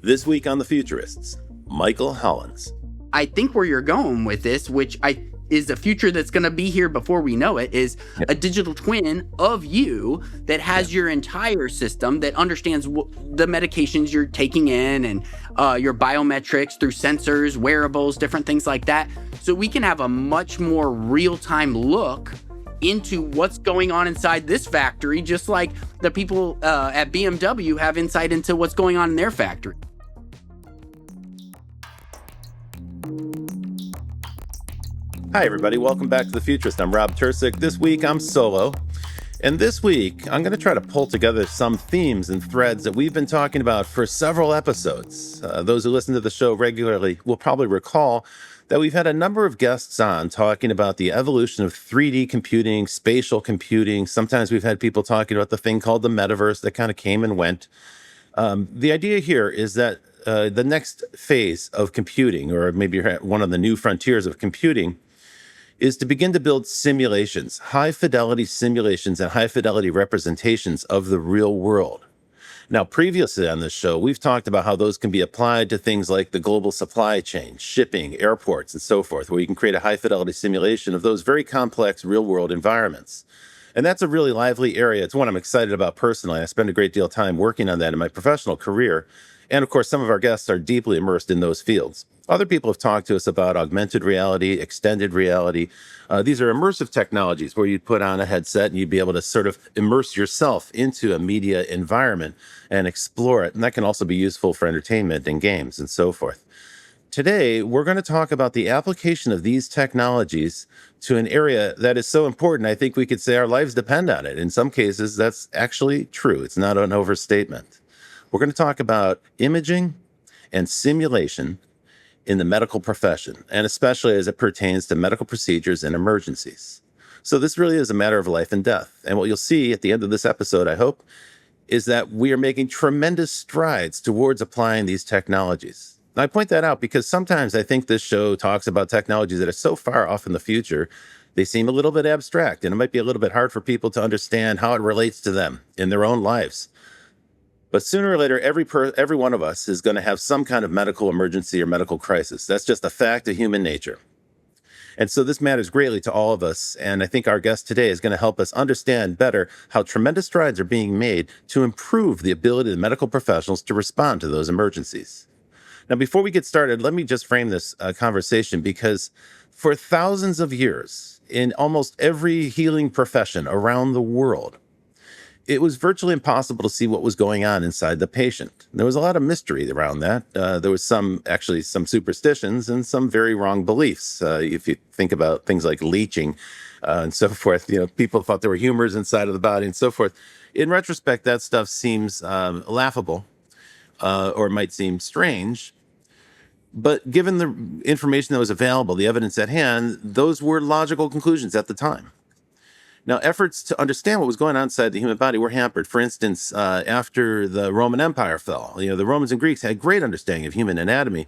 This week on The Futurists, Michael Hollins. I think where you're going with this, which is a future that's going to be here before we know it, is a digital twin of you that has your entire system that understands the medications you're taking in and your biometrics through sensors, wearables, different things like that. So we can have a much more real-time look into what's going on inside this factory, just like the people at BMW have insight into what's going on in their factory. Hi, everybody. Welcome back to The Futurist. I'm Rob Tercek. This week, I'm solo. And this week, I'm going to try to pull together some themes and threads that we've been talking about for several episodes. Those who listen to the show regularly will probably recall that we've had a number of guests on talking about the evolution of 3D computing, spatial computing. Sometimes we've had people talking about the thing called the metaverse that kind of came and went. The idea here is that the next phase of computing, or maybe one of the new frontiers of computing, is to begin to build simulations, high-fidelity simulations and high-fidelity representations of the real world. Now, previously on this show, we've talked about how those can be applied to things like the global supply chain, shipping, airports, and so forth, where you can create a high-fidelity simulation of those very complex real-world environments. And that's a really lively area. It's one I'm excited about personally. I spend a great deal of time working on that in my professional career. And of course, some of our guests are deeply immersed in those fields. Other people have talked to us about augmented reality, extended reality. These are immersive technologies where you'd put on a headset and you'd be able to sort of immerse yourself into a media environment and explore it. And that can also be useful for entertainment and games and so forth. Today, we're going to talk about the application of these technologies to an area that is so important, I think we could say our lives depend on it. In some cases, that's actually true. It's not an overstatement. We're going to talk about imaging and simulation in the medical profession, and especially as it pertains to medical procedures and emergencies. So this really is a matter of life and death. And what you'll see at the end of this episode, I hope, is that we are making tremendous strides towards applying these technologies. And I point that out because sometimes I think this show talks about technologies that are so far off in the future, they seem a little bit abstract, and it might be a little bit hard for people to understand how it relates to them in their own lives. But sooner or later, every one of us is going to have some kind of medical emergency or medical crisis. That's just a fact of human nature. And so this matters greatly to all of us. And I think our guest today is going to help us understand better how tremendous strides are being made to improve the ability of medical professionals to respond to those emergencies. Now, before we get started, let me just frame this conversation, because for thousands of years, in almost every healing profession around the world, it was virtually impossible to see what was going on inside the patient. There was a lot of mystery around that. There was some superstitions and some very wrong beliefs. If you think about things like leeching and so forth, people thought there were humors inside of the body and so forth. In retrospect, that stuff seems laughable or might seem strange. But given the information that was available, the evidence at hand, those were logical conclusions at the time. Now, efforts to understand what was going on inside the human body were hampered. For instance, after the Roman Empire fell, the Romans and Greeks had great understanding of human anatomy.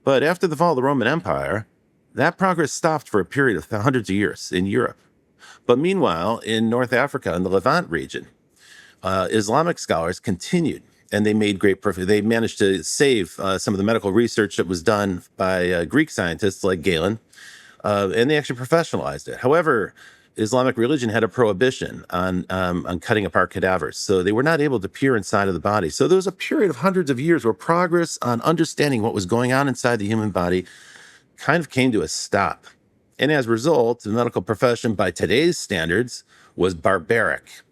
But after the fall of the Roman Empire, that progress stopped for a period of hundreds of years in Europe. But meanwhile, in North Africa and the Levant region, Islamic scholars continued, and they made great progress. They managed to save some of the medical research that was done by Greek scientists like Galen, and they actually professionalized it. However, Islamic religion had a prohibition on cutting apart cadavers, so they were not able to peer inside of the body. So there was a period of hundreds of years where progress on understanding what was going on inside the human body kind of came to a stop. And as a result, the medical profession, by today's standards, was barbaric.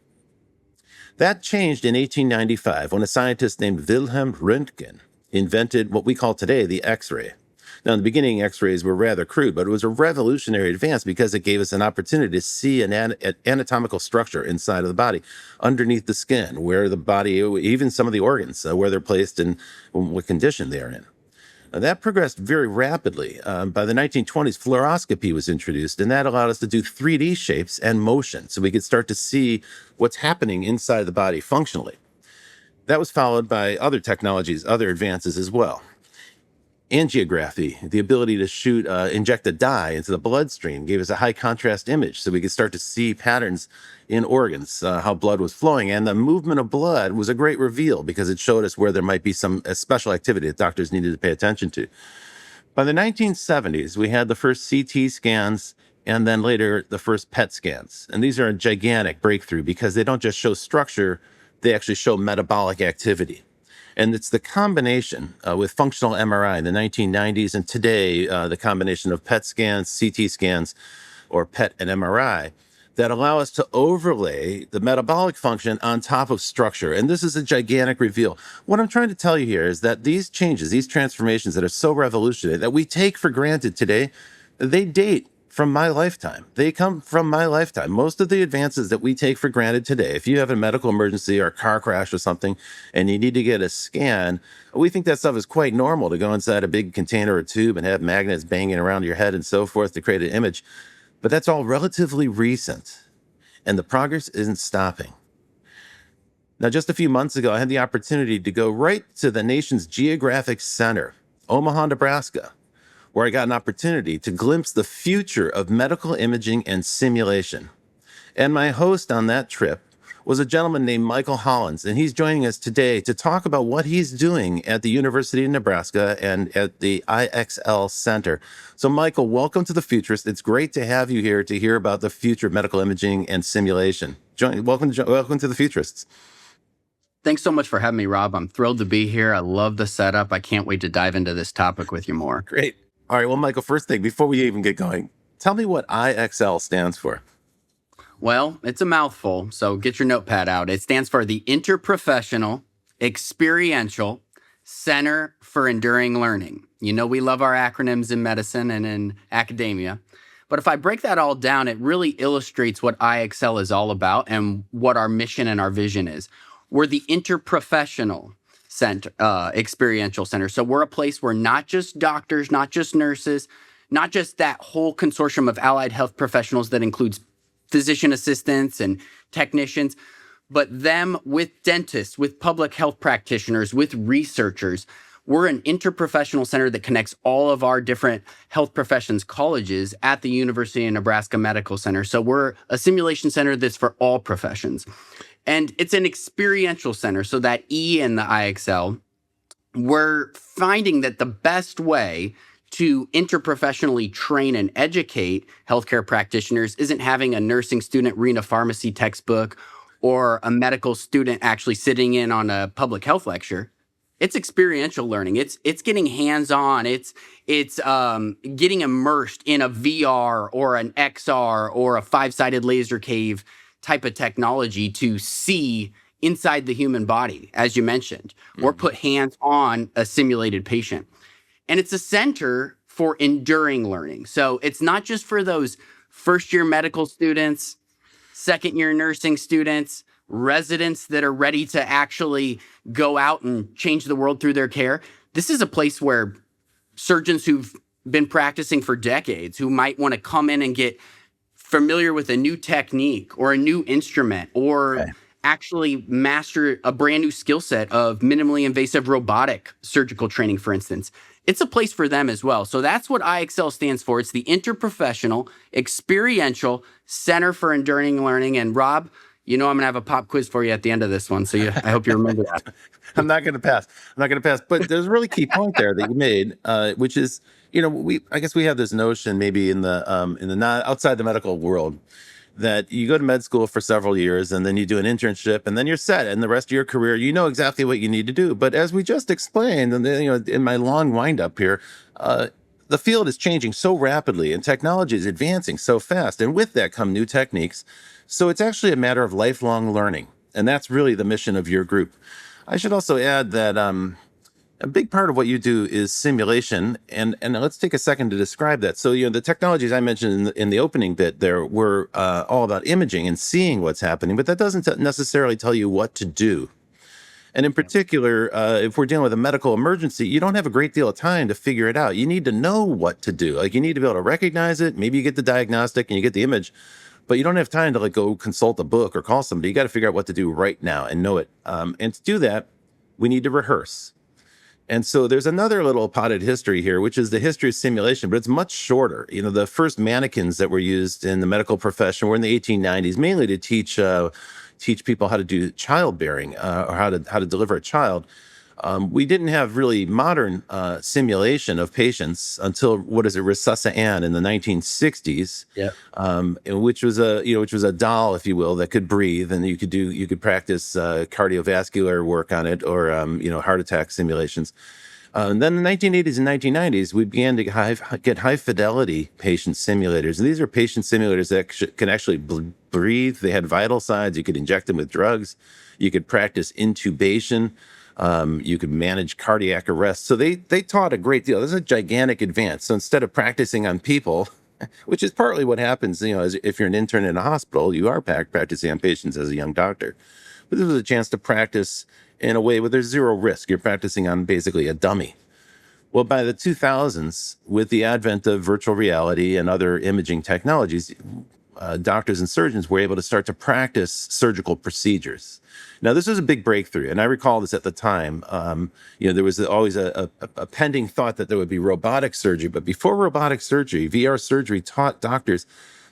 That changed in 1895 when a scientist named Wilhelm Röntgen invented what we call today the X-ray. Now, in the beginning, X-rays were rather crude, but it was a revolutionary advance because it gave us an opportunity to see an anatomical structure inside of the body, underneath the skin, where the body, even some of the organs, where they're placed and what condition they are in. Now, that progressed very rapidly. By the 1920s, fluoroscopy was introduced, and that allowed us to do 3D shapes and motion, so we could start to see what's happening inside the body functionally. That was followed by other technologies, other advances as well. Angiography, the ability to inject a dye into the bloodstream, gave us a high contrast image so we could start to see patterns in organs, how blood was flowing. And the movement of blood was a great reveal because it showed us where there might be some special activity that doctors needed to pay attention to. By the 1970s, we had the first CT scans and then later the first PET scans. And these are a gigantic breakthrough because they don't just show structure, they actually show metabolic activity. And it's the combination with functional MRI in the 1990s and today, the combination of PET scans, CT scans, or PET and MRI that allow us to overlay the metabolic function on top of structure. And this is a gigantic reveal. What I'm trying to tell you here is that these changes, these transformations that are so revolutionary that we take for granted today, they date from my lifetime. They come from my lifetime. Most of the advances that we take for granted today, if you have a medical emergency or a car crash or something and you need to get a scan, we think that stuff is quite normal to go inside a big container or tube and have magnets banging around your head and so forth to create an image. But that's all relatively recent, and the progress isn't stopping. Now, just a few months ago, I had the opportunity to go right to the nation's geographic center, Omaha, Nebraska, where I got an opportunity to glimpse the future of medical imaging and simulation. And my host on that trip was a gentleman named Michael Hollins, and he's joining us today to talk about what he's doing at the University of Nebraska and at the iEXCEL Center. So, Michael, welcome to the Futurists. It's great to have you here to hear about the future of medical imaging and simulation. Welcome to the Futurists. Thanks so much for having me, Rob. I'm thrilled to be here. I love the setup. I can't wait to dive into this topic with you more. Great. All right. Well, Michael, first thing, before we even get going, tell me what iEXCEL stands for. Well, it's a mouthful, so get your notepad out. It stands for the Interprofessional Experiential Center for Enduring Learning. You know, we love our acronyms in medicine and in academia. But if I break that all down, it really illustrates what iEXCEL is all about and what our mission and our vision is. We're the interprofessional experiential center. So we're a place where not just doctors, not just nurses, not just that whole consortium of allied health professionals that includes physician assistants and technicians, but them with dentists, with public health practitioners, with researchers. We're an interprofessional center that connects all of our different health professions colleges at the University of Nebraska Medical Center. So we're a simulation center that's for all professions. And it's an experiential center. So that E in the iEXCEL, we're finding that the best way to interprofessionally train and educate healthcare practitioners isn't having a nursing student read a pharmacy textbook or a medical student actually sitting in on a public health lecture. It's experiential learning. It's getting hands-on. It's getting immersed in a VR or an XR or a five-sided laser cave type of technology to see inside the human body, as you mentioned, or put hands on a simulated patient. And it's a center for enduring learning. So it's not just for those first-year medical students, second-year nursing students, residents that are ready to actually go out and change the world through their care. This is a place where surgeons who've been practicing for decades, who might want to come in and get familiar with a new technique or a new instrument or actually master a brand new skill set of minimally invasive robotic surgical training, for instance. It's a place for them as well. So that's what iEXCEL stands for. It's the Interprofessional Experiential Center for Enduring Learning. And Rob, you know I'm going to have a pop quiz for you at the end of this one. So I hope you remember that. I'm not going to pass. But there's a really key point there that you made, which is, I guess we have this notion maybe in the not outside the medical world that you go to med school for several years and then you do an internship and then you're set, and the rest of your career, you know exactly what you need to do. But as we just explained, and in my long wind up here, the field is changing so rapidly and technology is advancing so fast. And with that come new techniques. So it's actually a matter of lifelong learning. And that's really the mission of your group. I should also add that a big part of what you do is simulation. And let's take a second to describe that. So, the technologies I mentioned in the opening bit there were all about imaging and seeing what's happening, but that doesn't necessarily tell you what to do. And in particular, if we're dealing with a medical emergency, you don't have a great deal of time to figure it out. You need to know what to do. Like, you need to be able to recognize it. Maybe you get the diagnostic and you get the image, but you don't have time to go consult a book or call somebody. You got to figure out what to do right now and know it. And to do that, we need to rehearse. And so there's another little potted history here, which is the history of simulation, but it's much shorter. The first mannequins that were used in the medical profession were in the 1890s, mainly to teach people how to do childbearing, or how to deliver a child. We didn't have really modern simulation of patients until Resuscitation in the 1960s, Yeah. which was a doll, if you will, that could breathe, and you could practice cardiovascular work on it, or heart attack simulations. And then in the 1980s and 1990s, we began to get high fidelity patient simulators. And these are patient simulators that can actually breathe. They had vital signs. You could inject them with drugs. You could practice intubation. You could manage cardiac arrest. So they taught a great deal. This is a gigantic advance. So instead of practicing on people, which is partly what happens, as if you're an intern in a hospital, you are practicing on patients as a young doctor. But this was a chance to practice in a way where there's zero risk. You're practicing on basically a dummy. Well, by the 2000s, with the advent of virtual reality and other imaging technologies, doctors and surgeons were able to start to practice surgical procedures. Now, this was a big breakthrough, and I recall this at the time. There was always a pending thought that there would be robotic surgery, but before robotic surgery, VR surgery taught doctors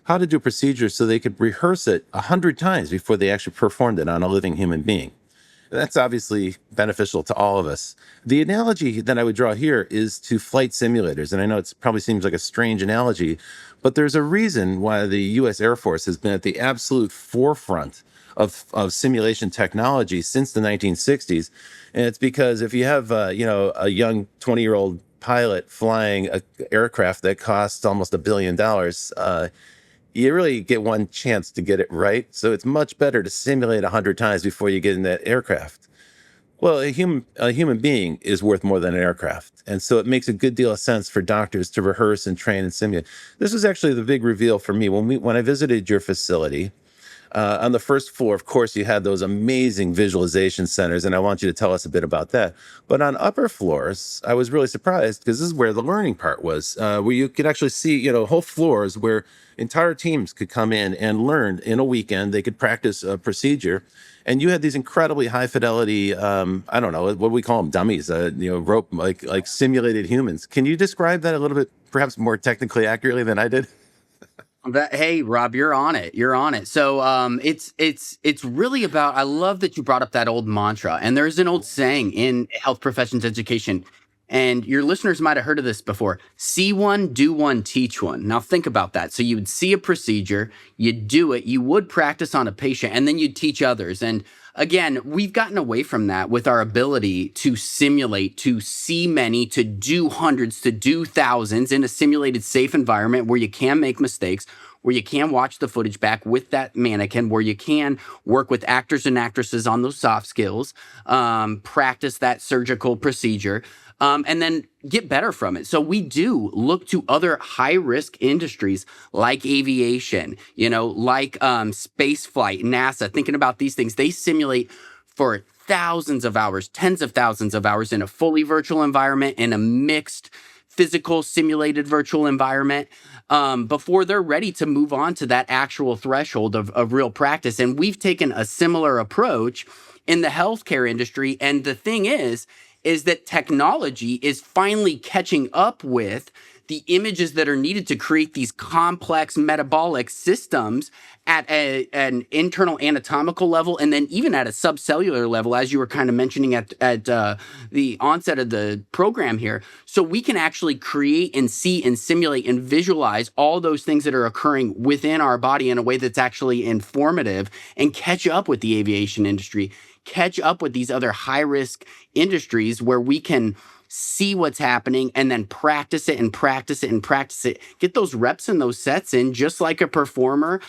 how to do procedures so they could rehearse it 100 times before they actually performed it on a living human being. That's obviously beneficial to all of us. The analogy that I would draw here is to flight simulators. And I know it probably seems like a strange analogy, but there's a reason why the U.S. Air Force has been at the absolute forefront of simulation technology since the 1960s. And it's because if you have, a young 20-year-old pilot flying an aircraft that costs almost $1 billion, you really get one chance to get it right. So it's much better to simulate 100 times before you get in that aircraft. Well, a human being is worth more than an aircraft. And so it makes a good deal of sense for doctors to rehearse and train and simulate. This was actually the big reveal for me when I visited your facility. On the first floor, of course, you had those amazing visualization centers, and I want you to tell us a bit about that. But on upper floors, I was really surprised because this is where the learning part was, where you could actually see, whole floors where entire teams could come in and learn in a weekend. They could practice a procedure, and you had these incredibly high fidelity, I don't know, what do we call them, dummies, rope, like simulated humans. Can you describe that a little bit, perhaps more technically accurately than I did? Hey, Rob, you're on it. You're on it. So it's really about, I love that you brought up that old mantra. And there's an old saying in health professions education, and your listeners might have heard of this before: see one, do one, teach one. Now think about that. So you would see a procedure, you'd do it, you would practice on a patient, and then you'd teach others. And again, we've gotten away from that with our ability to simulate, to see many, to do hundreds, to do thousands in a simulated safe environment where you can make mistakes, where you can watch the footage back with that mannequin, where you can work with actors and actresses on those soft skills, practice that surgical procedure, and then get better from it. So we do look to other high-risk industries like aviation, like space flight, NASA, thinking about these things. They simulate for thousands of hours, tens of thousands of hours in a fully virtual environment, in a mixed physical simulated virtual environment, before they're ready to move on to that actual threshold of real practice. And we've taken a similar approach in the healthcare industry. And the thing is that technology is finally catching up with the images that are needed to create these complex metabolic systems at an internal anatomical level, and then even at a subcellular level, as you were kind of mentioning at the onset of the program here. So we can actually create and see and simulate and visualize all those things that are occurring within our body in a way that's actually informative, and catch up with the aviation industry, catch up with these other high-risk industries where we can see what's happening and then practice it and practice it and practice it. Get those reps and those sets in, just like a performer,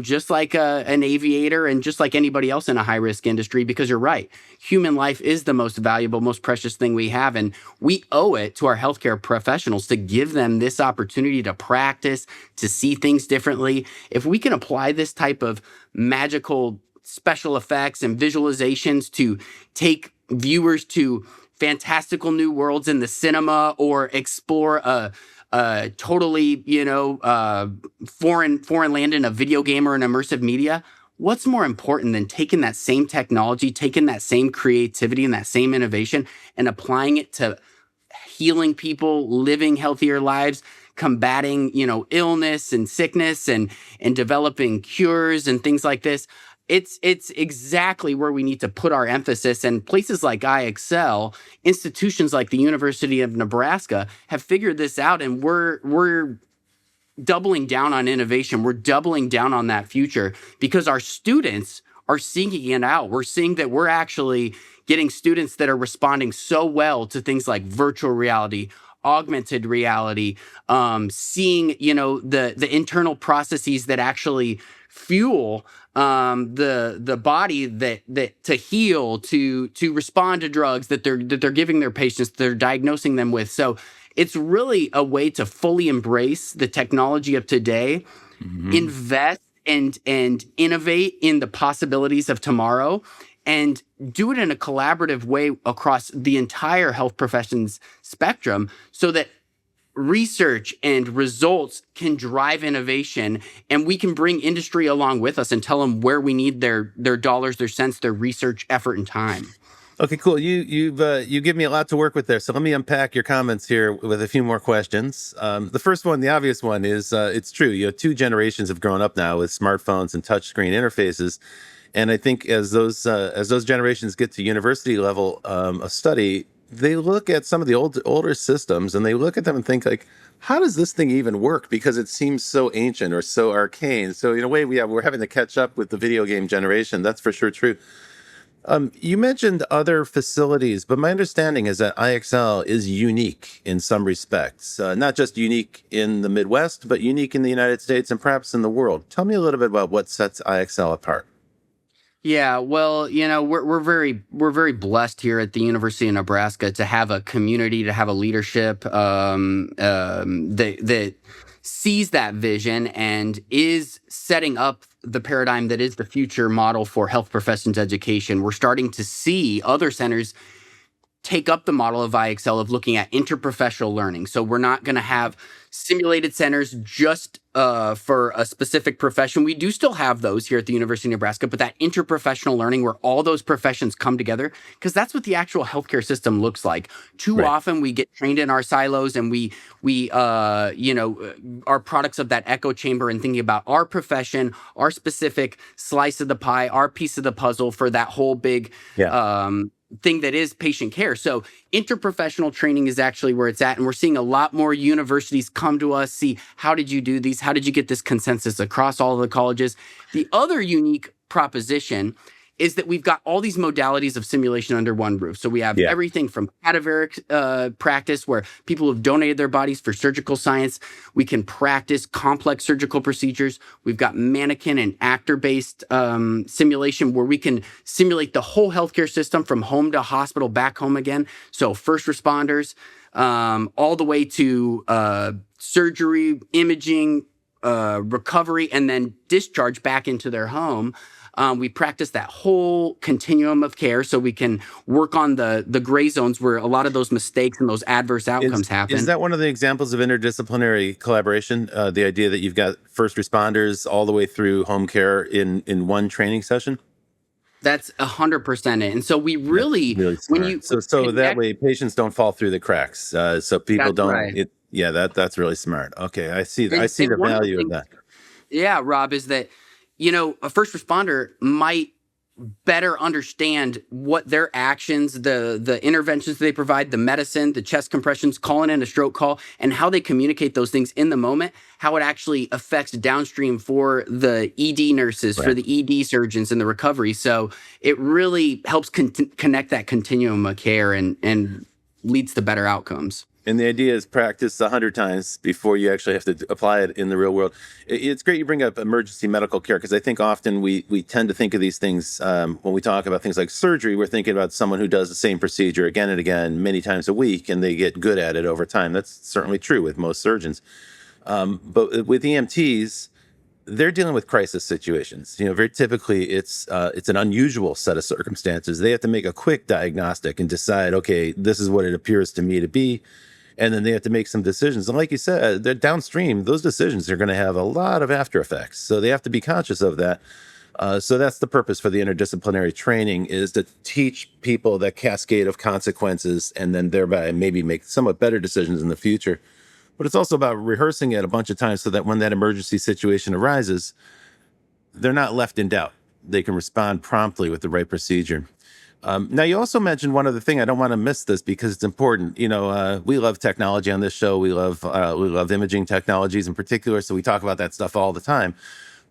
just like an aviator, and just like anybody else in a high-risk industry, because you're right. Human life is the most valuable, most precious thing we have, and we owe it to our healthcare professionals to give them this opportunity to practice, to see things differently. If we can apply this type of magical special effects and visualizations to take viewers to fantastical new worlds in the cinema, or explore a totally, foreign land in a video game or an immersive media, what's more important than taking that same technology, taking that same creativity and that same innovation and applying it to healing people, living healthier lives, combating, illness and sickness and developing cures and things like this. It's exactly where we need to put our emphasis. And places like iEXCEL, institutions like the University of Nebraska have figured this out, and we're doubling down on innovation. We're doubling down on that future because our students are seeking it out. We're seeing that we're actually getting students that are responding so well to things like virtual reality, augmented reality, seeing, the internal processes that actually fuel the body that to heal, to respond to drugs that they're giving their patients, they're diagnosing them with. So it's really a way to fully embrace the technology of today, invest and innovate in the possibilities of tomorrow, and do it in a collaborative way across the entire health professions spectrum so that research and results can drive innovation, and we can bring industry along with us and tell them where we need their dollars, their cents, their research effort and time. Okay, cool. You give me a lot to work with there. So let me unpack your comments here with a few more questions. The first one, the obvious one, is it's true. Two generations have grown up now with smartphones and touchscreen interfaces, and I think as those generations get to university level a study, they look at some of the older systems and they look at them and think like, how does this thing even work? Because it seems so ancient or so arcane. So in a way, we're having to catch up with the video game generation. That's for sure true. You mentioned other facilities, but my understanding is that iEXCEL is unique in some respects, not just unique in the Midwest, but unique in the United States and perhaps in the world. Tell me a little bit about what sets iEXCEL apart. Yeah, well, we're very blessed here at the University of Nebraska to have a community, to have a leadership that sees that vision and is setting up the paradigm that is the future model for health professions education. We're starting to see other centers take up the model of iEXCEL of looking at interprofessional learning. So we're not going to have simulated centers just for a specific profession. We do still have those here at the University of Nebraska, but that interprofessional learning where all those professions come together, because that's what the actual healthcare system looks like. Too often we get trained in our silos and we are products of that echo chamber and thinking about our profession, our specific slice of the pie, our piece of the puzzle for that whole big thing that is patient care. So interprofessional training is actually where it's at. And we're seeing a lot more universities come to us, see, how did you do these? How did you get this consensus across all of the colleges? The other unique proposition is that we've got all these modalities of simulation under one roof. So we have everything from cadaveric practice, where people have donated their bodies for surgical science. We can practice complex surgical procedures. We've got mannequin and actor-based simulation, where we can simulate the whole healthcare system from home to hospital, back home again. So first responders, all the way to surgery, imaging, recovery, and then discharge back into their home. We practice that whole continuum of care so we can work on the gray zones where a lot of those mistakes and those adverse outcomes happen. Is that one of the examples of interdisciplinary collaboration? The idea that you've got first responders all the way through home care in one training session? That's 100% it. And so we really when you so that way patients don't fall through the cracks. So people don't. Right. That's really smart. Okay, I see that. I see the value of that. Yeah, Rob, is that a first responder might better understand what their actions, the interventions they provide, the medicine, the chest compressions, calling in a stroke call, and how they communicate those things in the moment, how it actually affects downstream for the ED nurses, for the ED surgeons in the recovery. So it really helps connect that continuum of care and leads to better outcomes. And the idea is practice 100 times before you actually have to apply it in the real world. It's great you bring up emergency medical care, because I think often we tend to think of these things when we talk about things like surgery. We're thinking about someone who does the same procedure again and again, many times a week, and they get good at it over time. That's certainly true with most surgeons. But with EMTs, they're dealing with crisis situations. Very typically it's an unusual set of circumstances. They have to make a quick diagnostic and decide, okay, this is what it appears to me to be. And then they have to make some decisions. And like you said, they're downstream. Those decisions are going to have a lot of after effects. So they have to be conscious of that. So that's the purpose for the interdisciplinary training, is to teach people that cascade of consequences and then thereby maybe make somewhat better decisions in the future. But it's also about rehearsing it a bunch of times so that when that emergency situation arises, they're not left in doubt. They can respond promptly with the right procedure. Now, you also mentioned one other thing. I don't want to miss this because it's important. We love technology on this show. We love imaging technologies in particular, so we talk about that stuff all the time.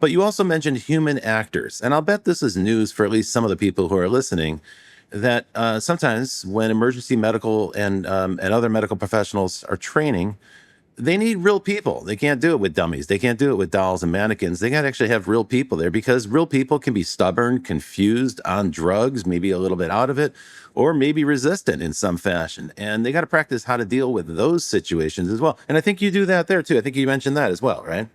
But you also mentioned human actors, and I'll bet this is news for at least some of the people who are listening. That sometimes when emergency medical and other medical professionals are training, they need real people. They can't do it with dummies. They can't do it with dolls and mannequins. They got to actually have real people there, because real people can be stubborn, confused, on drugs, maybe a little bit out of it, or maybe resistant in some fashion. And they got to practice how to deal with those situations as well. And I think you do that there too. I think you mentioned that as well, right?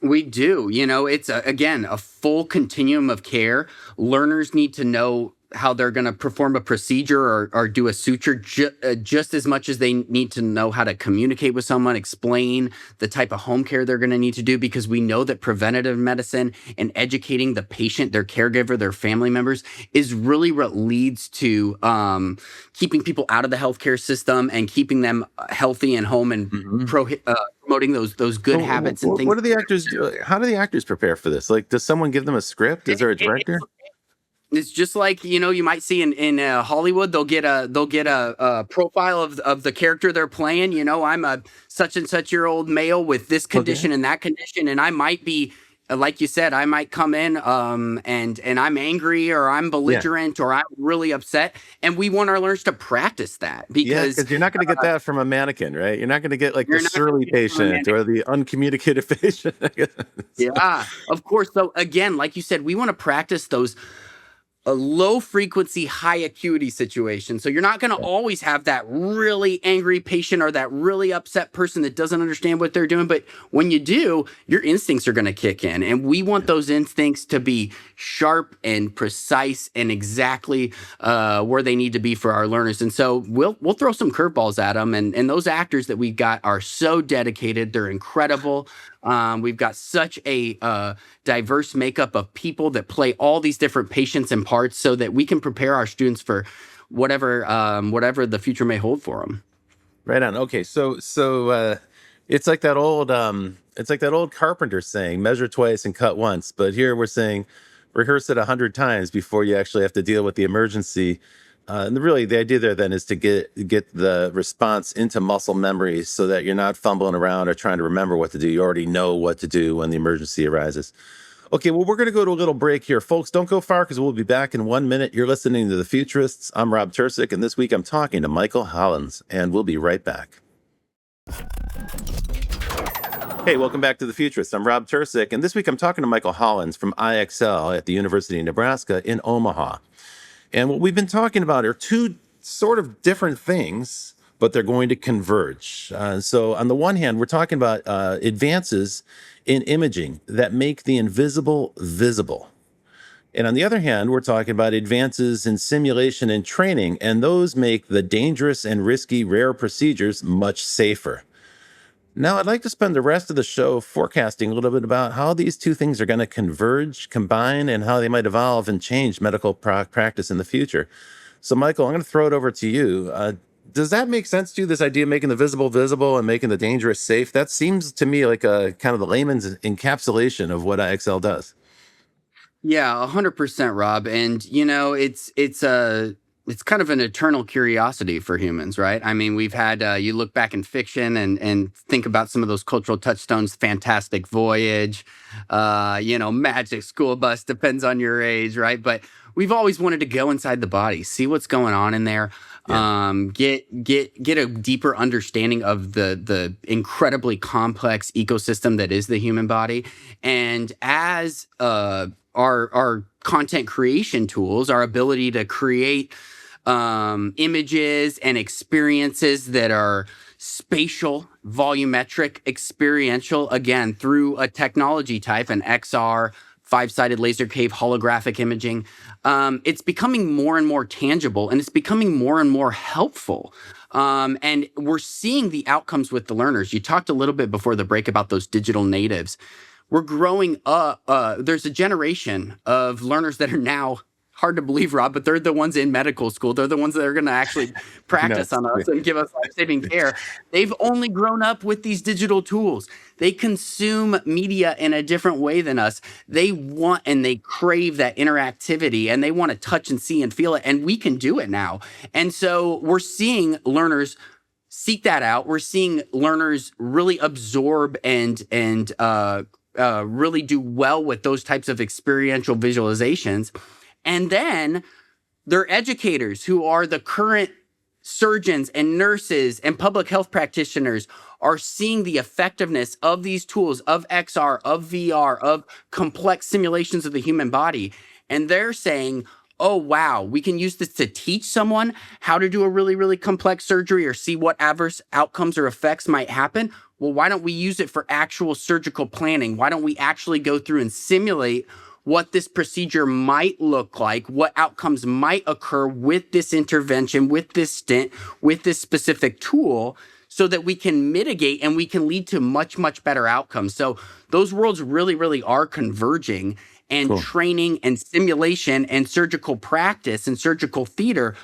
We do. It's again a full continuum of care. Learners need to know how they're going to perform a procedure or do a suture just as much as they need to know how to communicate with someone, explain the type of home care they're going to need to do, because we know that preventative medicine and educating the patient, their caregiver, their family members is really what leads to keeping people out of the healthcare system and keeping them healthy and home and promoting those good habits and things. What do the actors do? How do the actors prepare for this? Like, does someone give them a script? Is there a director? It's just like, you might see in Hollywood, they'll get a profile of the character they're playing. I'm a such and such year old male with this condition and that condition, and I might be, like you said, I might come in and I'm angry, or I'm belligerent, or I'm really upset, and we want our learners to practice that, because you're not going to get that from a mannequin, right? You're not going to get like the surly patient or the uncommunicative patient. Yeah, of course. So again, like you said, we want to practice those a low frequency, high acuity situation. So you're not going to always have that really angry patient or that really upset person that doesn't understand what they're doing. But when you do, your instincts are going to kick in. And we want those instincts to be sharp and precise and exactly where they need to be for our learners. And so we'll throw some curveballs at them. And those actors that we've got are so dedicated. They're incredible. We've got such a diverse makeup of people that play all these different patients and parts, so that we can prepare our students for whatever the future may hold for them. Right on. Okay, so it's like that old carpenter saying, "Measure twice and cut once." But here we're saying, rehearse it 100 times before you actually have to deal with the emergency. And really, the idea there then is to get the response into muscle memory, so that you're not fumbling around or trying to remember what to do. You already know what to do when the emergency arises. Okay, well, we're going to go to a little break here. Folks, don't go far, because we'll be back in 1 minute. You're listening to The Futurists. I'm Rob Tercek, and this week I'm talking to Michael Hollins, and we'll be right back. Hey, welcome back to The Futurists. I'm Rob Tercek, and this week I'm talking to Michael Hollins from iEXCEL at the University of Nebraska in Omaha. And what we've been talking about are two sort of different things, but they're going to converge. So on the one hand, we're talking about advances in imaging that make the invisible visible. And on the other hand, we're talking about advances in simulation and training, and those make the dangerous and risky rare procedures much safer. Now, I'd like to spend the rest of the show forecasting a little bit about how these two things are going to converge, combine, and how they might evolve and change medical practice in the future. So, Michael, I'm going to throw it over to you. Does that make sense to you, this idea of making the visible visible and making the dangerous safe? That seems to me like a kind of the layman's encapsulation of what iEXCEL does. Yeah, 100%, Rob. And it's kind of an eternal curiosity for humans, right? I mean, we've had you look back in fiction and think about some of those cultural touchstones: Fantastic Voyage, Magic School Bus. Depends on your age, right? But we've always wanted to go inside the body, see what's going on in there. Get a deeper understanding of the incredibly complex ecosystem that is the human body. And as our content creation tools, our ability to create images and experiences that are spatial, volumetric, experiential, again, through a technology type, an XR, five-sided laser cave holographic imaging, it's becoming more and more tangible, and it's becoming more and more helpful. And we're seeing the outcomes with the learners. You talked a little bit before the break about those digital natives. we're growing up. There's a generation of learners that are now, hard to believe, Rob, but they're the ones in medical school. They're the ones that are going to actually practice on us and give us life-saving care. They've only grown up with these digital tools. They consume media in a different way than us. They want and they crave that interactivity, and they want to touch and see and feel it. And we can do it now. And so we're seeing learners seek that out. We're seeing learners really absorb and really do well with those types of experiential visualizations. And then they're educators who are the current surgeons and nurses and public health practitioners are seeing the effectiveness of these tools, of XR, of VR, of complex simulations of the human body. And they're saying, oh, wow, we can use this to teach someone how to do a really, really complex surgery or see what adverse outcomes or effects might happen. Well, why don't we use it for actual surgical planning? Why don't we actually go through and simulate what this procedure might look like, what outcomes might occur with this intervention, with this stent, with this specific tool, so that we can mitigate and we can lead to much, much better outcomes. So those worlds really, really are converging, and training and simulation and surgical practice and surgical theater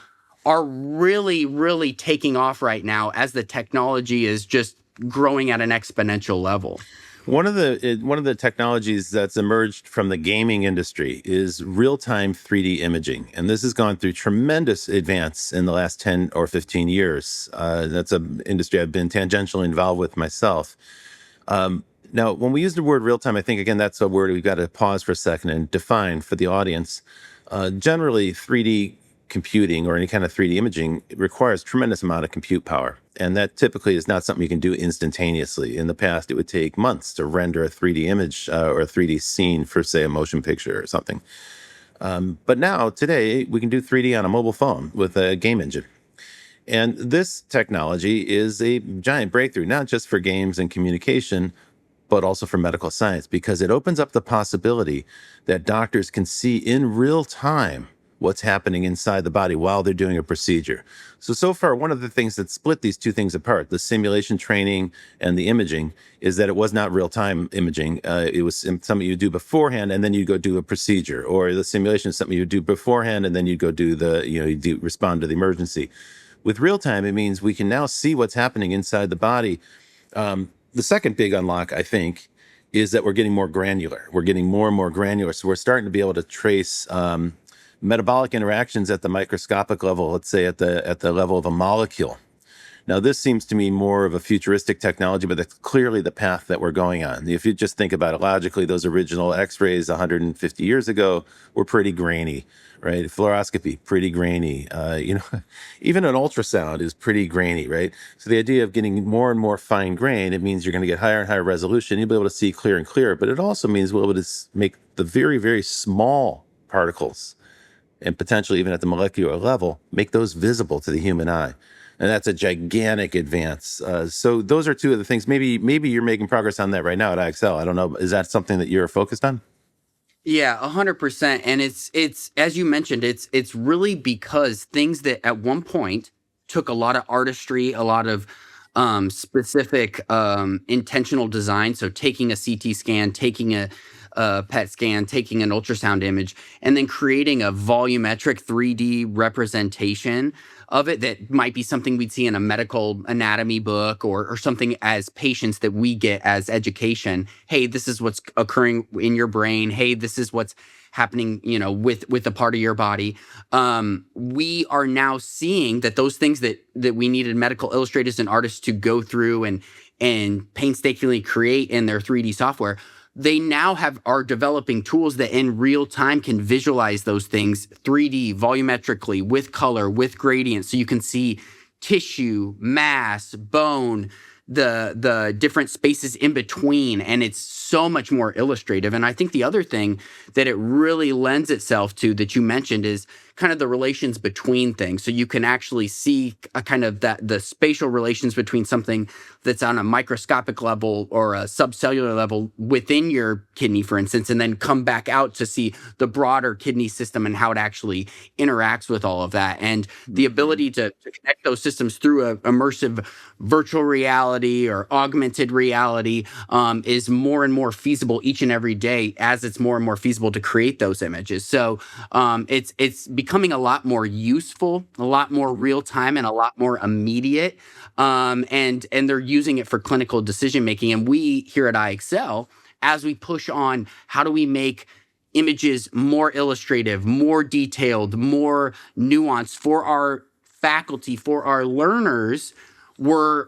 are really, really taking off right now as the technology is just growing at an exponential level. One of the technologies that's emerged from the gaming industry is real-time 3D imaging, and this has gone through tremendous advance in the last 10 or 15 years. That's an industry I've been tangentially involved with myself. Now, when we use the word real-time, I think, again, that's a word we've got to pause for a second and define for the audience. Generally, 3D computing or any kind of 3D imaging requires tremendous amount of compute power. And that typically is not something you can do instantaneously. In the past, it would take months to render a 3D image or a 3D scene for, say, a motion picture or something. But now, today, we can do 3D on a mobile phone with a game engine. And this technology is a giant breakthrough, not just for games and communication, but also for medical science, because it opens up the possibility that doctors can see in real time what's happening inside the body while they're doing a procedure. So far, one of the things that split these two things apart, the simulation training and the imaging, is that it was not real-time imaging. It was something you do beforehand, and then you go do a procedure. Or the simulation is something you do beforehand, and then you go do respond to the emergency. With real-time, it means we can now see what's happening inside the body. The second big unlock, I think, is that we're getting more granular. We're getting more and more granular. So we're starting to be able to trace metabolic interactions at the microscopic level, let's say at the level of a molecule. Now, this seems to me more of a futuristic technology, but that's clearly the path that we're going on. If you just think about it logically, those original X-rays 150 years ago were pretty grainy, right? Fluoroscopy, pretty grainy. Even an ultrasound is pretty grainy, right? So the idea of getting more and more fine grain, it means you're going to get higher and higher resolution. You'll be able to see clearer and clearer, but it also means we'll be able to make the very, very small particles, and potentially even at the molecular level, make those visible to the human eye. And that's a gigantic advance. So those are two of the things. Maybe you're making progress on that right now at iEXCEL. I don't know. Is that something that you're focused on? Yeah, 100%. And it's as you mentioned, it's really because things that at one point took a lot of artistry, a lot of specific intentional design. So taking a CT scan, taking a PET scan, taking an ultrasound image, and then creating a volumetric 3D representation of it that might be something we'd see in a medical anatomy book or something as patients that we get as education. Hey, this is what's occurring in your brain. Hey, this is what's happening, with a part of your body. We are now seeing that those things that we needed medical illustrators and artists to go through and painstakingly create in their 3D software, they now are developing tools that in real time can visualize those things 3D, volumetrically, with color, with gradient, so you can see tissue, mass, bone, the different spaces in between, and it's so much more illustrative. And I think the other thing that it really lends itself to that you mentioned is kind of the relations between things. So you can actually see a kind of the spatial relations between something that's on a microscopic level or a subcellular level within your kidney, for instance, and then come back out to see the broader kidney system and how it actually interacts with all of that. And the ability to connect those systems through a immersive virtual reality reality or augmented reality is more and more feasible each and every day as it's more and more feasible to create those images. So it's becoming a lot more useful, a lot more real time, and a lot more immediate. And they're using it for clinical decision making. And we here at iEXCEL, as we push on how do we make images more illustrative, more detailed, more nuanced for our faculty, for our learners, we're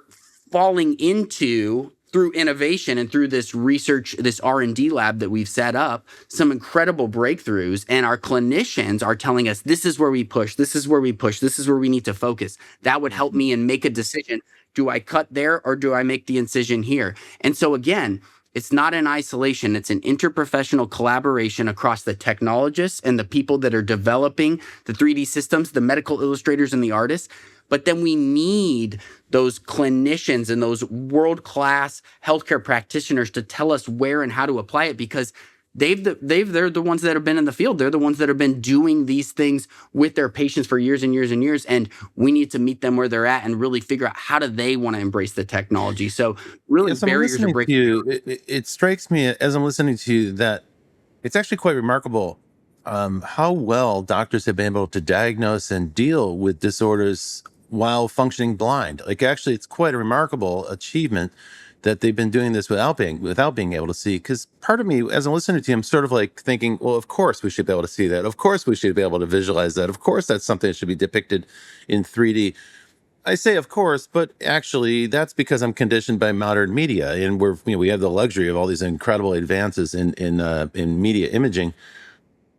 falling into, through innovation and through this research, this R&D lab that we've set up, some incredible breakthroughs. And our clinicians are telling us, this is where we push, this is where we push, this is where we need to focus. That would help me and make a decision. Do I cut there or do I make the incision here? And so again, it's not in isolation. It's an interprofessional collaboration across the technologists and the people that are developing the 3D systems, the medical illustrators and the artists. But then we need those clinicians and those world-class healthcare practitioners to tell us where and how to apply it, because they're the ones that have been in the field. They're the ones that have been doing these things with their patients for years and years and years. And we need to meet them where they're at and really figure out how do they want to embrace the technology. So really, As I'm barriers are listening breaking. to you, it strikes me as I'm listening to you that it's actually quite remarkable how well doctors have been able to diagnose and deal with disorders while functioning blind. Like, actually, it's quite a remarkable achievement that they've been doing this without being able to see. Because part of me, as I'm listening to you, I'm sort of like thinking, well, of course we should be able to see that. Of course we should be able to visualize that. Of course that's something that should be depicted in 3D. I say of course, but actually that's because I'm conditioned by modern media, and we have the luxury of all these incredible advances in media imaging.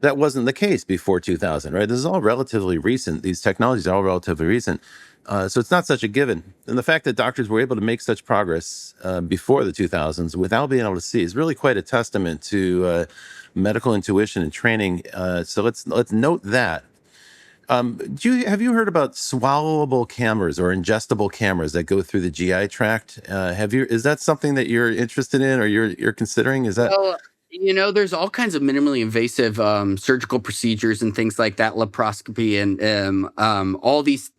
That wasn't the case before 2000, right? This is all relatively recent. These technologies are all relatively recent. So it's not such a given. And the fact that doctors were able to make such progress before the 2000s without being able to see is really quite a testament to medical intuition and training. So let's note that. Have you heard about swallowable cameras or ingestible cameras that go through the GI tract? Is that something that you're interested in or you're considering? Is that? Well, there's all kinds of minimally invasive surgical procedures and things like that, laparoscopy and all these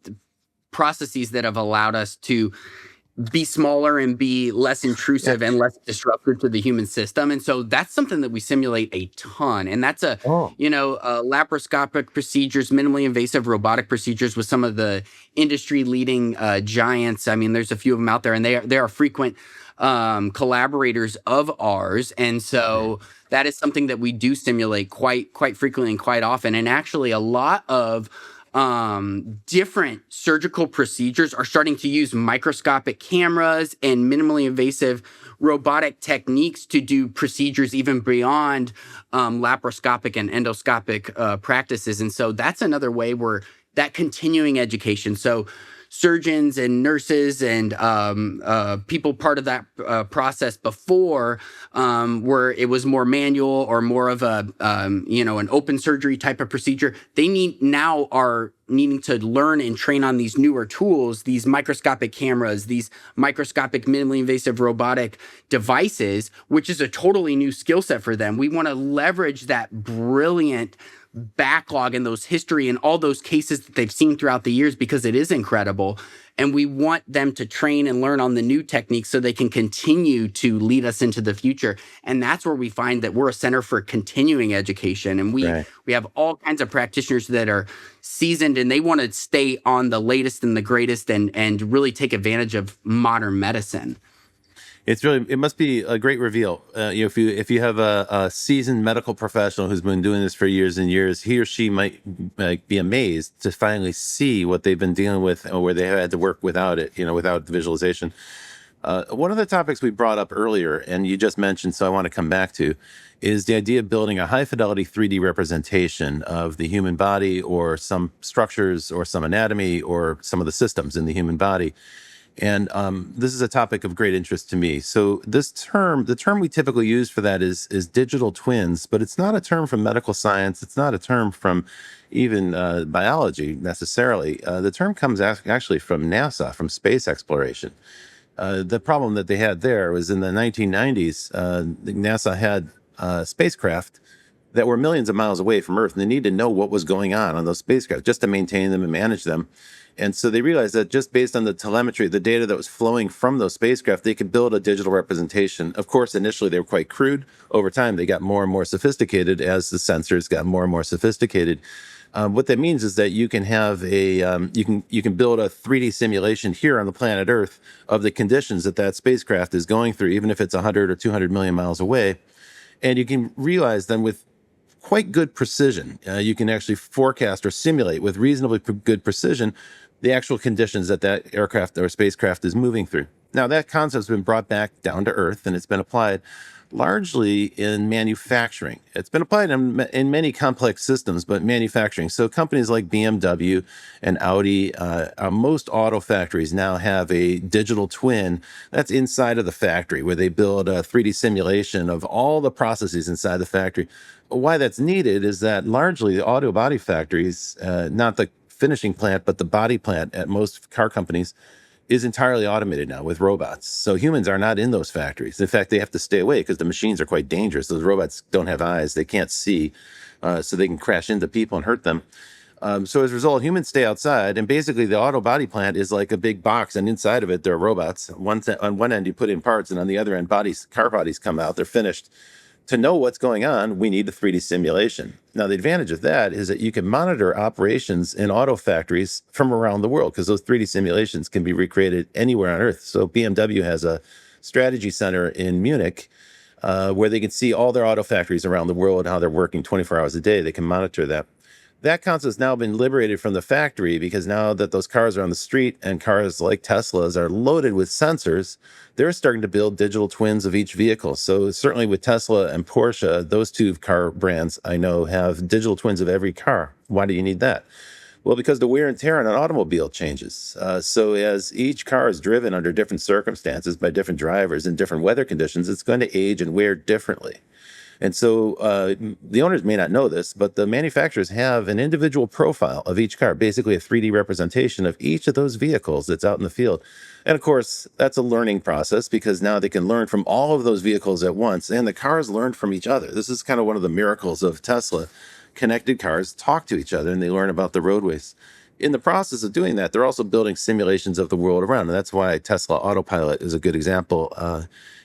processes that have allowed us to be smaller and be less intrusive and less disruptive to the human system. And so that's something that we simulate a ton. And that's laparoscopic procedures, minimally invasive robotic procedures with some of the industry leading giants. I mean, there's a few of them out there, and they are frequent collaborators of ours. And so that is something that we do simulate quite frequently and quite often. And actually a lot of different surgical procedures are starting to use microscopic cameras and minimally invasive robotic techniques to do procedures even beyond laparoscopic and endoscopic practices. And so that's another way where that continuing education. So surgeons and nurses and people part of that process before where it was more manual or more of a an open surgery type of procedure, they are needing to learn and train on these newer tools, these microscopic cameras, these microscopic minimally invasive robotic devices, which is a totally new skill set for them. We want to leverage that brilliant backlog and those history and all those cases that they've seen throughout the years, because it is incredible. And we want them to train and learn on the new techniques so they can continue to lead us into the future. And that's where we find that we're a center for continuing education. And we have all kinds of practitioners that are seasoned and they want to stay on the latest and the greatest and really take advantage of modern medicine. It must be a great reveal. If you have a seasoned medical professional who's been doing this for years and years, he or she might be amazed to finally see what they've been dealing with or where they had to work without it, without the visualization. One of the topics we brought up earlier, and you just mentioned, so I want to come back to, is the idea of building a high fidelity 3D representation of the human body or some structures or some anatomy or some of the systems in the human body. And this is a topic of great interest to me. So the term we typically use for that is digital twins, but it's not a term from medical science. It's not a term from even biology necessarily. The term comes actually from NASA, from space exploration. The problem that they had there was in the 1990s, NASA had spacecraft that were millions of miles away from Earth, and they need to know what was going on those spacecraft just to maintain them and manage them. And so they realized that just based on the telemetry, the data that was flowing from those spacecraft, they could build a digital representation. Of course, initially they were quite crude. Over time, they got more and more sophisticated as the sensors got more and more sophisticated. What that means is that you can have you can build a 3D simulation here on the planet Earth of the conditions that spacecraft is going through, even if it's 100 or 200 million miles away. And you can realize then with quite good precision, you can actually forecast or simulate with reasonably good precision the actual conditions that aircraft or spacecraft is moving through. Now, that concept has been brought back down to Earth, and it's been applied largely in manufacturing. It's been applied in many complex systems, but manufacturing. So companies like BMW and Audi, most auto factories now have a digital twin that's inside of the factory where they build a 3D simulation of all the processes inside the factory. Why that's needed is that largely the auto body factories, not the finishing plant, but the body plant at most car companies, is entirely automated now with robots. So humans are not in those factories. In fact, they have to stay away because the machines are quite dangerous. Those robots don't have eyes. They can't see, so they can crash into people and hurt them. So as a result, humans stay outside, and basically the auto body plant is like a big box, and inside of it, there are robots. On one end, you put in parts, and on the other end, car bodies come out. They're finished. To know what's going on, we need a 3D simulation. Now, the advantage of that is that you can monitor operations in auto factories from around the world because those 3D simulations can be recreated anywhere on Earth. So BMW has a strategy center in Munich where they can see all their auto factories around the world, how they're working 24 hours a day. They can monitor that. That concept has now been liberated from the factory because now that those cars are on the street and cars like Tesla's are loaded with sensors, they're starting to build digital twins of each vehicle. So certainly with Tesla and Porsche, those two car brands I know have digital twins of every car. Why do you need that? Well, because the wear and tear on an automobile changes. So as each car is driven under different circumstances by different drivers in different weather conditions, it's going to age and wear differently. And so the owners may not know this, but the manufacturers have an individual profile of each car, basically a 3D representation of each of those vehicles that's out in the field. And of course, that's a learning process because now they can learn from all of those vehicles at once, and the cars learn from each other. This is kind of one of the miracles of Tesla. Connected cars talk to each other, and they learn about the roadways. In the process of doing that, they're also building simulations of the world around, and that's why Tesla Autopilot is a good example.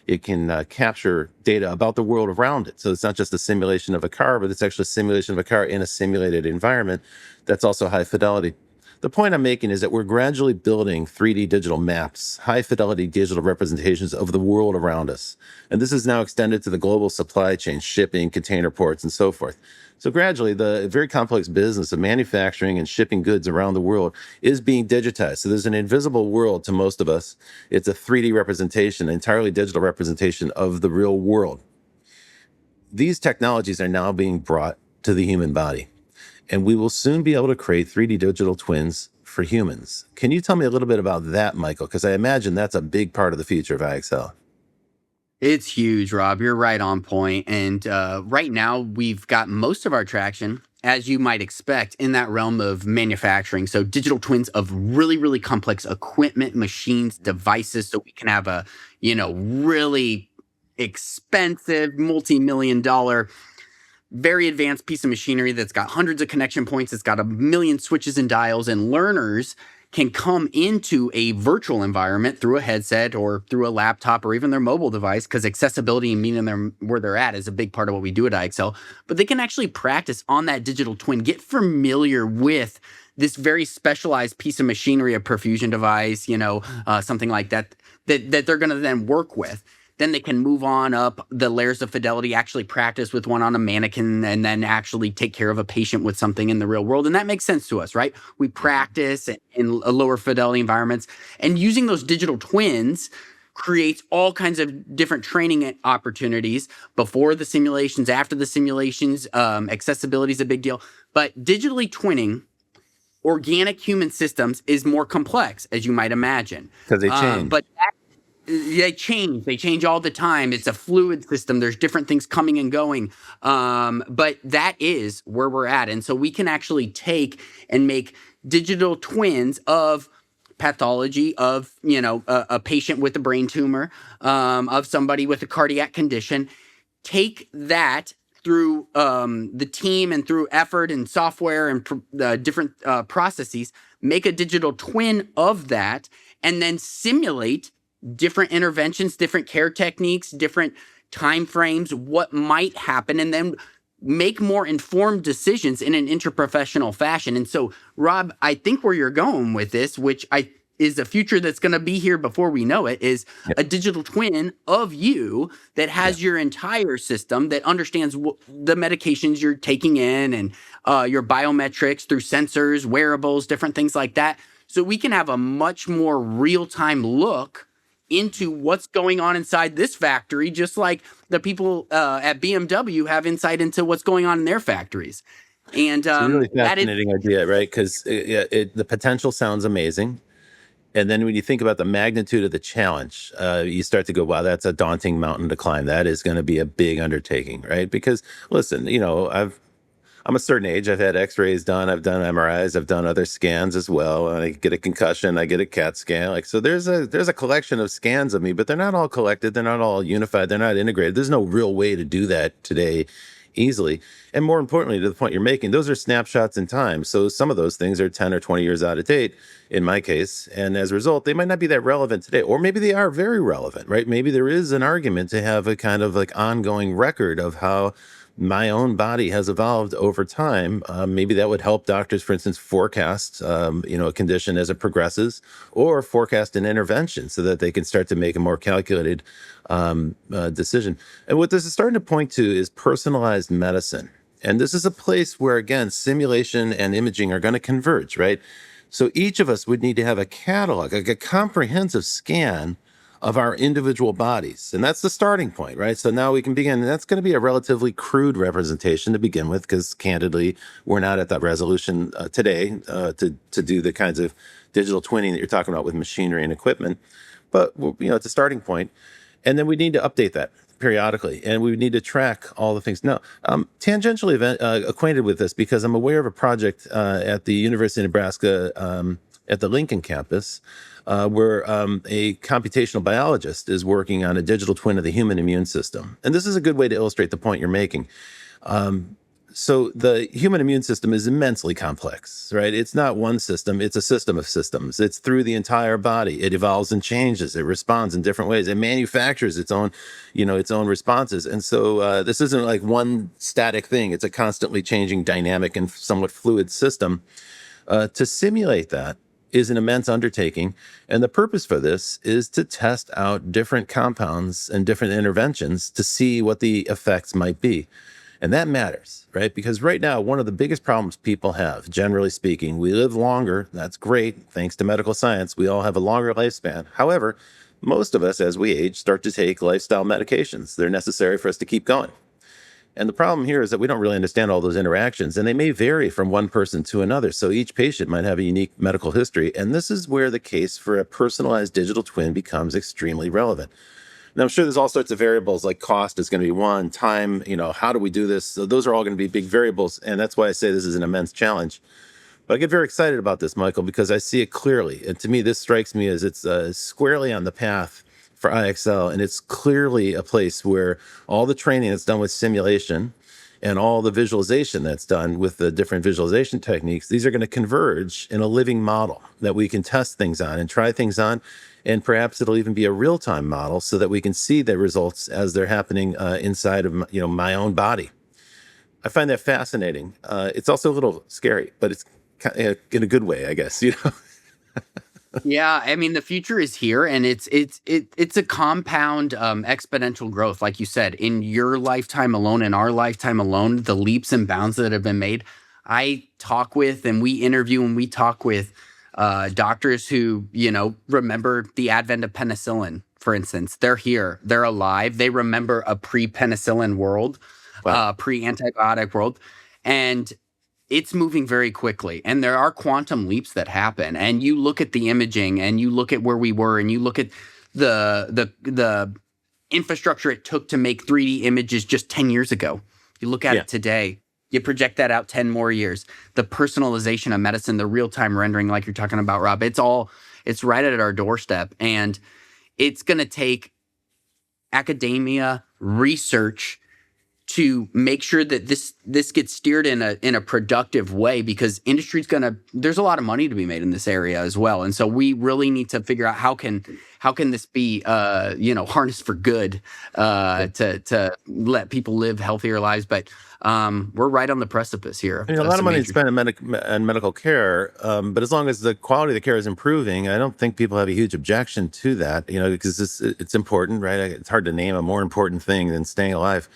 It can capture data about the world around it. So it's not just a simulation of a car, but it's actually a simulation of a car in a simulated environment that's also high fidelity. The point I'm making is that we're gradually building 3D digital maps, high fidelity digital representations of the world around us. And this is now extended to the global supply chain, shipping, container ports, and so forth. So gradually, the very complex business of manufacturing and shipping goods around the world is being digitized. So there's an invisible world to most of us. It's a 3D representation, entirely digital representation of the real world. These technologies are now being brought to the human body, and we will soon be able to create 3D digital twins for humans. Can you tell me a little bit about that, Michael? Because I imagine that's a big part of the future of iEXCEL. It's huge, Rob. You're right on point. And right now, we've got most of our traction, as you might expect, in that realm of manufacturing. So digital twins of really, really complex equipment, machines, devices, so we can have a, really expensive, multi-million-dollar, very advanced piece of machinery that's got hundreds of connection points. It's got a million switches and dials, and learners can come into a virtual environment through a headset or through a laptop or even their mobile device, because accessibility and meeting them where they're at is a big part of what we do at iEXCEL. But they can actually practice on that digital twin, get familiar with this very specialized piece of machinery, a perfusion device, something like that they're going to then work with. Then they can move on up the layers of fidelity, actually practice with one on a mannequin, and then actually take care of a patient with something in the real world. And that makes sense to us, right? We practice in lower fidelity environments, and using those digital twins creates all kinds of different training opportunities before the simulations, after the simulations. Accessibility is a big deal. But digitally twinning organic human systems is more complex, as you might imagine. Because they change. They change all the time. It's a fluid system. There's different things coming and going. But that is where we're at. And so we can actually take and make digital twins of pathology, of, a patient with a brain tumor, of somebody with a cardiac condition, take that through the team and through effort and software and different processes, make a digital twin of that, and then simulate different interventions, different care techniques, different time frames, what might happen, and then make more informed decisions in an interprofessional fashion. And so, Rob, I think where you're going with this, which is a future that's going to be here before we know it, is a digital twin of you that has your entire system, that understands the medications you're taking in and your biometrics through sensors, wearables, different things like that. So we can have a much more real-time look into what's going on inside this factory, just like the people at BMW have insight into what's going on in their factories. And it's a really fascinating idea, right? Because the potential sounds amazing. And then when you think about the magnitude of the challenge, you start to go, wow, that's a daunting mountain to climb. That is going to be a big undertaking, right? Because listen, I'm a certain age. I've had x-rays done. I've done MRIs. I've done other scans as well. I get a concussion. I get a CAT scan. So there's a collection of scans of me, but they're not all collected. They're not all unified. They're not integrated. There's no real way to do that today easily. And more importantly, to the point you're making, those are snapshots in time. So some of those things are 10 or 20 years out of date in my case. And as a result, they might not be that relevant today, or maybe they are very relevant, right? Maybe there is an argument to have a kind of like ongoing record of how my own body has evolved over time. Maybe that would help doctors, for instance, forecast, a condition as it progresses, or forecast an intervention so that they can start to make a more calculated decision. And what this is starting to point to is personalized medicine. And this is a place where, again, simulation and imaging are going to converge, right? So each of us would need to have a catalog, like a comprehensive scan of our individual bodies. And that's the starting point, right? So now we can begin. And that's going to be a relatively crude representation to begin with, because candidly, we're not at that resolution today to do the kinds of digital twinning that you're talking about with machinery and equipment. But, it's a starting point. And then we need to update that periodically, and we need to track all the things. Now, tangentially acquainted with this because I'm aware of a project at the University of Nebraska at the Lincoln campus, where a computational biologist is working on a digital twin of the human immune system. And this is a good way to illustrate the point you're making. So the human immune system is immensely complex, right? It's not one system, it's a system of systems. It's through the entire body. It evolves and changes. It responds in different ways. It manufactures its own responses. And so this isn't like one static thing. It's a constantly changing dynamic and somewhat fluid system. To simulate that is an immense undertaking. And the purpose for this is to test out different compounds and different interventions to see what the effects might be. And that matters, right? Because right now, one of the biggest problems people have, generally speaking, we live longer. That's great. Thanks to medical science, we all have a longer lifespan. However, most of us, as we age, start to take lifestyle medications. They're necessary for us to keep going. And the problem here is that we don't really understand all those interactions, and they may vary from one person to another. So each patient might have a unique medical history. And this is where the case for a personalized digital twin becomes extremely relevant. Now, I'm sure there's all sorts of variables, like cost is going to be one, time, how do we do this? So those are all going to be big variables. And that's why I say this is an immense challenge. But I get very excited about this, Michael, because I see it clearly. And to me, this strikes me as it's squarely on the path for iEXCEL. And it's clearly a place where all the training that's done with simulation and all the visualization that's done with the different visualization techniques, these are going to converge in a living model that we can test things on and try things on. And perhaps it'll even be a real-time model so that we can see the results as they're happening inside of my own body. I find that fascinating. It's also a little scary, but it's in a good way, I guess. Yeah, I mean, the future is here, and it's a compound exponential growth, like you said, in your lifetime alone, in our lifetime alone, the leaps and bounds that have been made. I talk with, and we interview, and we talk with doctors who, remember the advent of penicillin, for instance. They're here, they're alive, they remember a pre-penicillin world, wow. Pre-antibiotic world, and it's moving very quickly. And there are quantum leaps that happen. And you look at the imaging, and you look at where we were, and you look at the infrastructure it took to make 3D images just 10 years ago. You look at it today. You project that out 10 more years. The personalization of medicine, the real-time rendering like you're talking about, Rob, it's right at our doorstep. And it's going to take academia, research, to make sure that this gets steered in a productive way, because there's a lot of money to be made in this area as well. And so we really need to figure out how can this be harnessed for good, to let people live healthier lives. But we're right on the precipice here. I mean, a lot of money is spent on medical care, but as long as the quality of the care is improving, I don't think people have a huge objection to that, because it's important, right? It's hard to name a more important thing than staying alive.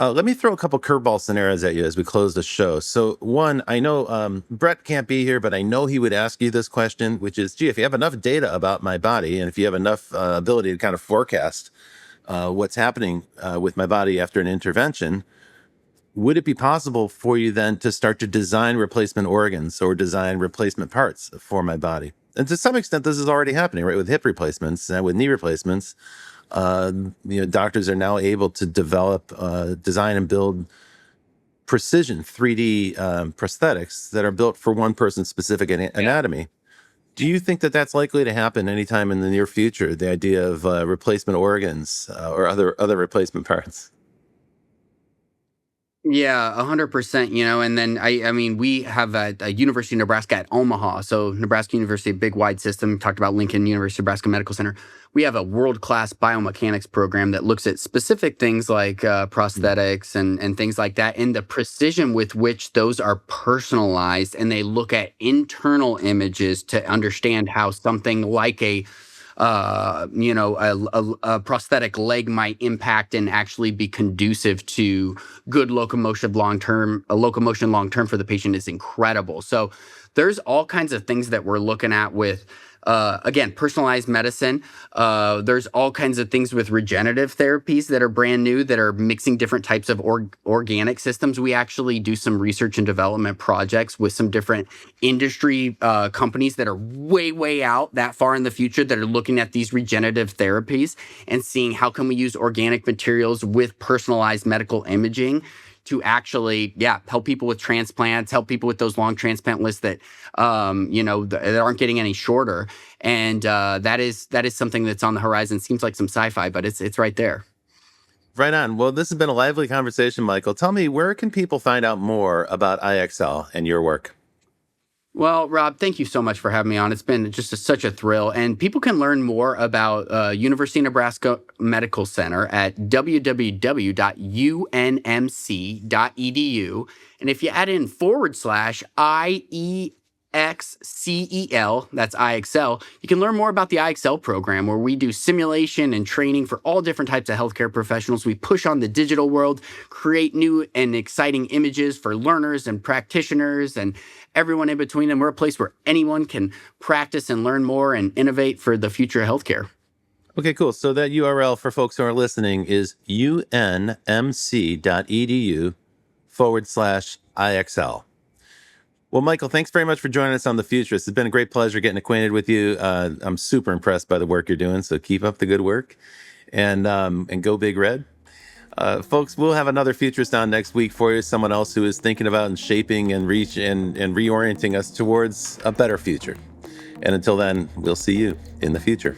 Let me throw a couple curveball scenarios at you as we close the show. So one, I know Brett can't be here, but I know he would ask you this question, which is, gee, if you have enough data about my body and if you have enough ability to kind of forecast what's happening with my body after an intervention, would it be possible for you then to start to design replacement organs or design replacement parts for my body? And to some extent, this is already happening, right? With hip replacements and with knee replacements. Doctors are now able to develop, design and build precision 3D prosthetics that are built for one person's specific anatomy. Do you think that that's likely to happen anytime in the near future, the idea of replacement organs or other replacement parts? Yeah, 100%. And then I mean, we have a University of Nebraska at Omaha. So Nebraska University, a big wide system. Talked about Lincoln, University of Nebraska Medical Center. We have a world-class biomechanics program that looks at specific things like prosthetics and things like that, and the precision with which those are personalized. And they look at internal images to understand how something like a prosthetic leg might impact and actually be conducive to good locomotion long term for the patient is incredible. So there's all kinds of things that we're looking at with again, personalized medicine. There's all kinds of things with regenerative therapies that are brand new, that are mixing different types of organic systems. We actually do some research and development projects with some different industry companies that are way, way out that far in the future, that are looking at these regenerative therapies and seeing how can we use organic materials with personalized medical imaging to actually, help people with transplants, help people with those long transplant lists that, that aren't getting any shorter. And that is something that's on the horizon. Seems like some sci-fi, but it's right there. Right on. Well, this has been a lively conversation, Michael. Tell me, where can people find out more about iEXCEL and your work? Well, Rob, thank you so much for having me on. It's been just such a thrill. And people can learn more about University of Nebraska Medical Center at www.unmc.edu. And if you add in /IEXCEL, that's iEXCEL, you can learn more about the iEXCEL program, where we do simulation and training for all different types of healthcare professionals. We push on the digital world, create new and exciting images for learners and practitioners and everyone in between. And we're a place where anyone can practice and learn more and innovate for the future of healthcare. Okay, cool. So that URL for folks who are listening is unmc.edu/iEXCEL. Well, Michael, thanks very much for joining us on The Futurists. It's been a great pleasure getting acquainted with you. I'm super impressed by the work you're doing, so keep up the good work, and go Big Red. Folks, we'll have another Futurist on next week for you, someone else who is thinking about and shaping and reorienting us towards a better future. And until then, we'll see you in the future.